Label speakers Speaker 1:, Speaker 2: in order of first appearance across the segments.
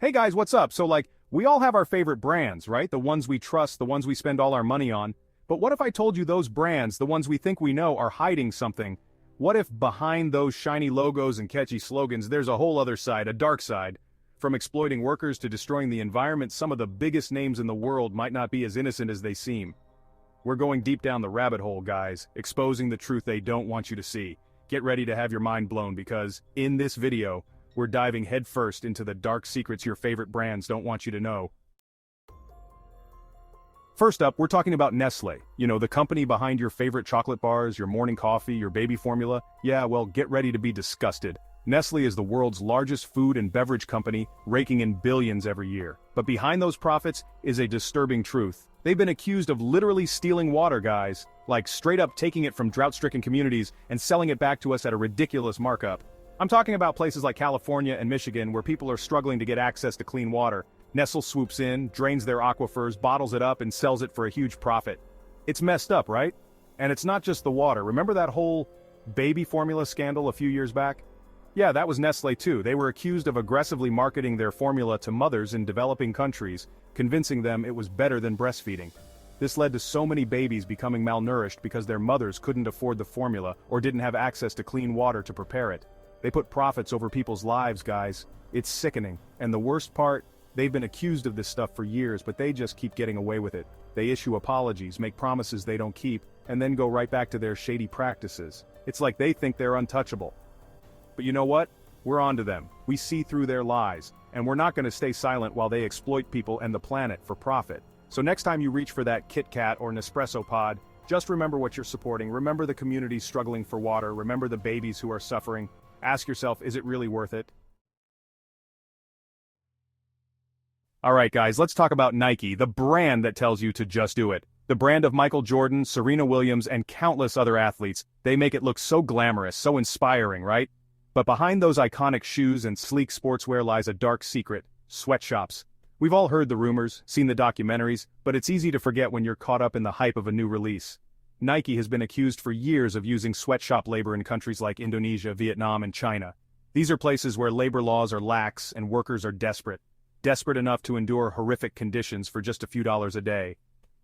Speaker 1: Hey guys, what's up? We all have our favorite brands, right? The ones we trust, the ones we spend all our money on. But what if I told you those brands, the ones we think we know, are hiding something? What if behind those shiny logos and catchy slogans, there's a whole other side, a dark side? From exploiting workers to destroying the environment, some of the biggest names in the world might not be as innocent as they seem. We're going deep down the rabbit hole, guys, exposing the truth they don't want you to see. Get ready to have your mind blown because, in this video, we're diving headfirst into the dark secrets your favorite brands don't want you to know. First up, we're talking about Nestlé. You know, the company behind your favorite chocolate bars, your morning coffee, your baby formula. Yeah, well, get ready to be disgusted. Nestlé is the world's largest food and beverage company, raking in billions every year. But behind those profits is a disturbing truth. They've been accused of literally stealing water, guys. Like straight up taking it from drought-stricken communities and selling it back to us at a ridiculous markup. I'm talking about places like California and Michigan where people are struggling to get access to clean water. Nestle swoops in, drains their aquifers, bottles it up, and sells it for a huge profit. It's messed up, right? And it's not just the water. Remember that whole baby formula scandal a few years back? Yeah, that was Nestle too. They were accused of aggressively marketing their formula to mothers in developing countries, convincing them it was better than breastfeeding. This led to so many babies becoming malnourished because their mothers couldn't afford the formula or didn't have access to clean water to prepare it. They put profits over people's lives, guys. It's sickening. And the worst part, they've been accused of this stuff for years, but they just keep getting away with it. They issue apologies, make promises they don't keep, and then go right back to their shady practices. It's like they think they're untouchable. But you know what? We're onto them. We see through their lies, and we're not going to stay silent while they exploit people and the planet for profit. So next time you reach for that Kit Kat or Nespresso pod, just remember what you're supporting. Remember the communities struggling for water. Remember the babies who are suffering. Ask yourself, is it really worth it? Alright guys, let's talk about Nike, the brand that tells you to just do it. The brand of Michael Jordan, Serena Williams, and countless other athletes. They make it look so glamorous, so inspiring, right? But behind those iconic shoes and sleek sportswear lies a dark secret: sweatshops. We've all heard the rumors, seen the documentaries, but it's easy to forget when you're caught up in the hype of a new release. Nike has been accused for years of using sweatshop labor in countries like Indonesia, Vietnam, and China. These are places where labor laws are lax and workers are desperate enough to endure horrific conditions for just a few dollars a day.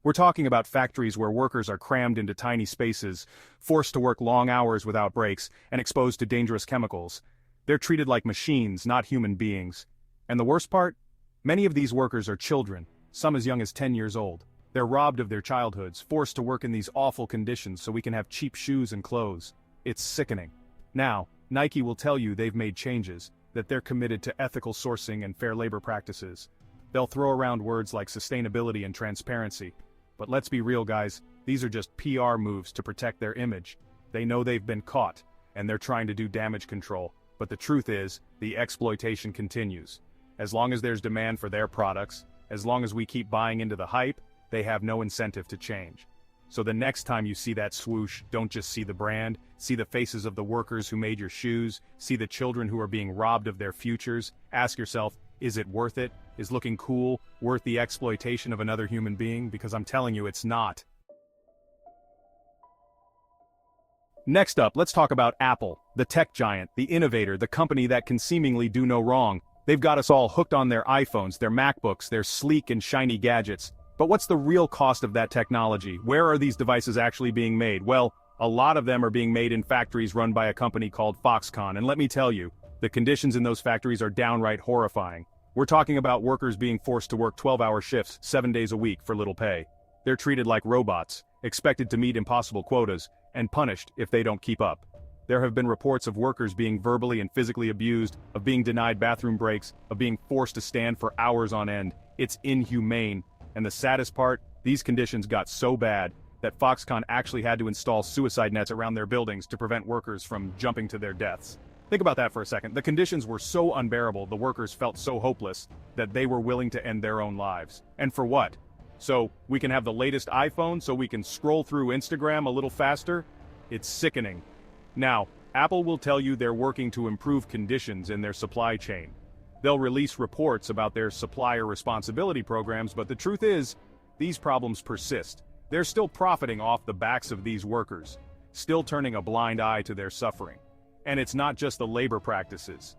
Speaker 1: We're talking about factories where workers are crammed into tiny spaces, forced to work long hours without breaks, and exposed to dangerous chemicals. They're treated like machines, not human beings. And the worst part? Many of these workers are children, some as young as 10 years old. They're robbed of their childhoods, forced to work in these awful conditions so we can have cheap shoes and clothes. It's sickening. Now, Nike will tell you they've made changes, that they're committed to ethical sourcing and fair labor practices. They'll throw around words like sustainability and transparency. But let's be real, guys, these are just PR moves to protect their image. They know they've been caught, and they're trying to do damage control. But the truth is, the exploitation continues. As long as there's demand for their products, as long as we keep buying into the hype, they have no incentive to change. So the next time you see that swoosh, don't just see the brand, see the faces of the workers who made your shoes, see the children who are being robbed of their futures. Ask yourself, is it worth it? Is looking cool worth the exploitation of another human being? Because I'm telling you, it's not. Next up, let's talk about Apple, the tech giant, the innovator, the company that can seemingly do no wrong. They've got us all hooked on their iPhones, their MacBooks, their sleek and shiny gadgets. But what's the real cost of that technology? Where are these devices actually being made? Well, a lot of them are being made in factories run by a company called Foxconn, and let me tell you, the conditions in those factories are downright horrifying. We're talking about workers being forced to work 12-hour shifts, 7 days a week for little pay. They're treated like robots, expected to meet impossible quotas, and punished if they don't keep up. There have been reports of workers being verbally and physically abused, of being denied bathroom breaks, of being forced to stand for hours on end. It's inhumane. And the saddest part, these conditions got so bad that Foxconn actually had to install suicide nets around their buildings to prevent workers from jumping to their deaths. Think about that for a second. The conditions were so unbearable, the workers felt so hopeless, that they were willing to end their own lives. And for what? So we can have the latest iPhone so we can scroll through Instagram a little faster? It's sickening. Now, Apple will tell you they're working to improve conditions in their supply chain. They'll release reports about their supplier responsibility programs, but the truth is, these problems persist. They're still profiting off the backs of these workers, still turning a blind eye to their suffering. And it's not just the labor practices.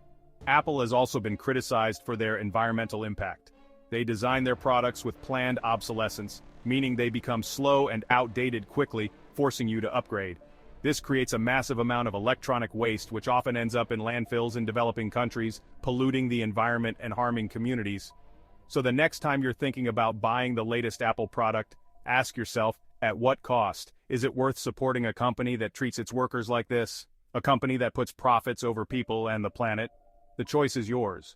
Speaker 1: Apple has also been criticized for their environmental impact. They design their products with planned obsolescence, meaning they become slow and outdated quickly, forcing you to upgrade. This creates a massive amount of electronic waste which often ends up in landfills in developing countries, polluting the environment and harming communities. So the next time you're thinking about buying the latest Apple product, ask yourself, at what cost? Is it worth supporting a company that treats its workers like this? A company that puts profits over people and the planet? The choice is yours.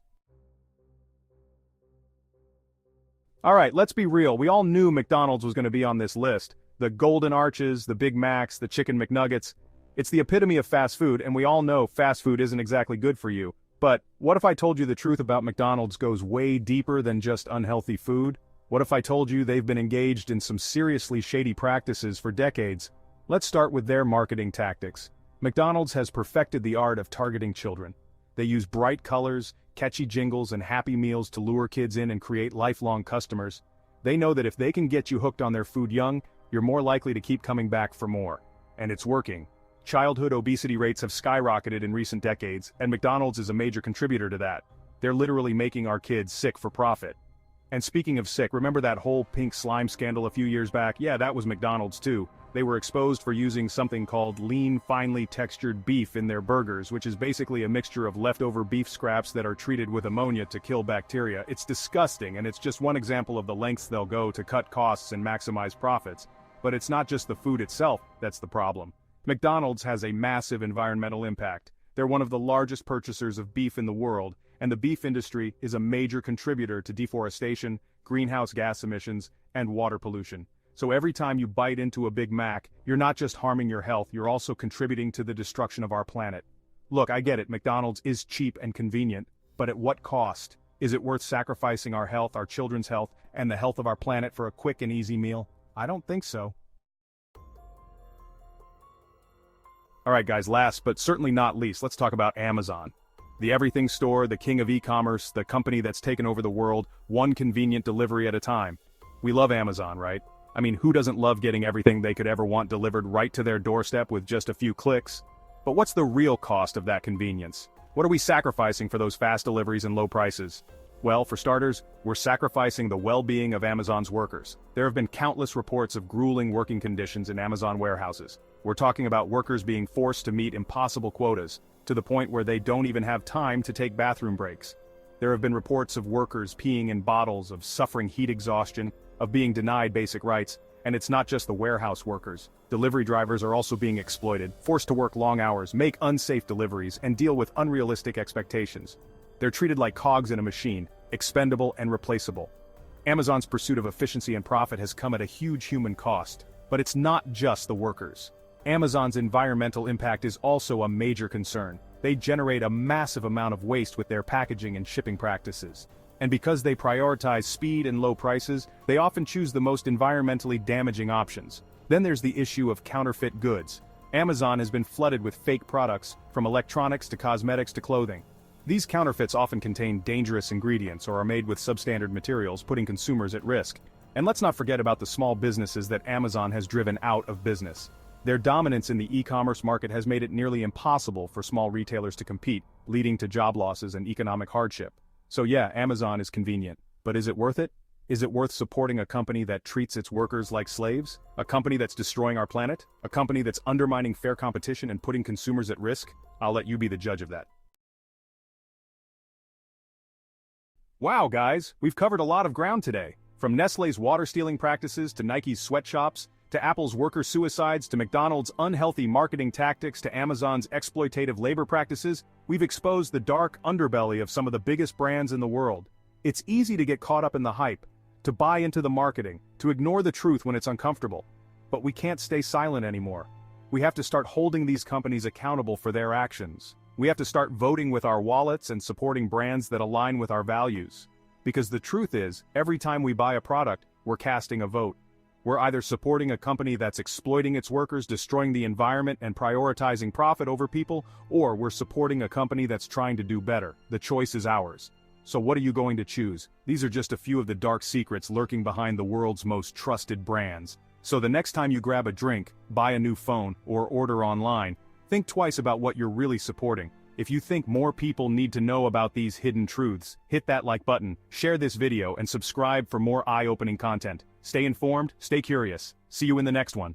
Speaker 1: Alright, let's be real, we all knew McDonald's was going to be on this list. The Golden Arches, the Big Macs, the Chicken McNuggets. It's the epitome of fast food, and we all know fast food isn't exactly good for you. But what if I told you the truth about McDonald's goes way deeper than just unhealthy food? What if I told you they've been engaged in some seriously shady practices for decades? Let's start with their marketing tactics. McDonald's has perfected the art of targeting children. They use bright colors, catchy jingles, and happy meals to lure kids in and create lifelong customers. They know that if they can get you hooked on their food young, you're more likely to keep coming back for more. And it's working. Childhood obesity rates have skyrocketed in recent decades, and McDonald's is a major contributor to that. They're literally making our kids sick for profit. And speaking of sick, remember that whole pink slime scandal a few years back? Yeah, that was McDonald's too. They were exposed for using something called lean, finely textured beef in their burgers, which is basically a mixture of leftover beef scraps that are treated with ammonia to kill bacteria. It's disgusting, and it's just one example of the lengths they'll go to cut costs and maximize profits. But it's not just the food itself that's the problem. McDonald's has a massive environmental impact. They're one of the largest purchasers of beef in the world, and the beef industry is a major contributor to deforestation, greenhouse gas emissions, and water pollution. So every time you bite into a Big Mac, you're not just harming your health, you're also contributing to the destruction of our planet. Look, I get it, McDonald's is cheap and convenient, but at what cost? Is it worth sacrificing our health, our children's health, and the health of our planet for a quick and easy meal? I don't think so. Alright guys, last but certainly not least, let's talk about Amazon. The everything store, the king of e-commerce, the company that's taken over the world, one convenient delivery at a time. We love Amazon, right? I mean, who doesn't love getting everything they could ever want delivered right to their doorstep with just a few clicks? But what's the real cost of that convenience? What are we sacrificing for those fast deliveries and low prices? Well, for starters, we're sacrificing the well-being of Amazon's workers. There have been countless reports of grueling working conditions in Amazon warehouses. We're talking about workers being forced to meet impossible quotas, to the point where they don't even have time to take bathroom breaks. There have been reports of workers peeing in bottles, of suffering heat exhaustion, of being denied basic rights, and it's not just the warehouse workers. Delivery drivers are also being exploited, forced to work long hours, make unsafe deliveries, and deal with unrealistic expectations. They're treated like cogs in a machine, expendable and replaceable. Amazon's pursuit of efficiency and profit has come at a huge human cost, but it's not just the workers. Amazon's environmental impact is also a major concern. They generate a massive amount of waste with their packaging and shipping practices. And because they prioritize speed and low prices, they often choose the most environmentally damaging options. Then there's the issue of counterfeit goods. Amazon has been flooded with fake products, from electronics to cosmetics to clothing. These counterfeits often contain dangerous ingredients or are made with substandard materials, putting consumers at risk. And let's not forget about the small businesses that Amazon has driven out of business. Their dominance in the e-commerce market has made it nearly impossible for small retailers to compete, leading to job losses and economic hardship. So yeah, Amazon is convenient, but is it worth it? Is it worth supporting a company that treats its workers like slaves? A company that's destroying our planet? A company that's undermining fair competition and putting consumers at risk? I'll let you be the judge of that. Wow guys, we've covered a lot of ground today. From Nestlé's water stealing practices to Nike's sweatshops, to Apple's worker suicides, to McDonald's unhealthy marketing tactics, to Amazon's exploitative labor practices, we've exposed the dark underbelly of some of the biggest brands in the world. It's easy to get caught up in the hype, to buy into the marketing, to ignore the truth when it's uncomfortable. But we can't stay silent anymore. We have to start holding these companies accountable for their actions. We have to start voting with our wallets and supporting brands that align with our values. Because the truth is, every time we buy a product, we're casting a vote. We're either supporting a company that's exploiting its workers, destroying the environment, and prioritizing profit over people, or we're supporting a company that's trying to do better. The choice is ours. So what are you going to choose? These are just a few of the dark secrets lurking behind the world's most trusted brands. So the next time you grab a drink, buy a new phone, or order online, think twice about what you're really supporting. If you think more people need to know about these hidden truths, hit that like button, share this video and subscribe for more eye-opening content. Stay informed, stay curious. See you in the next one.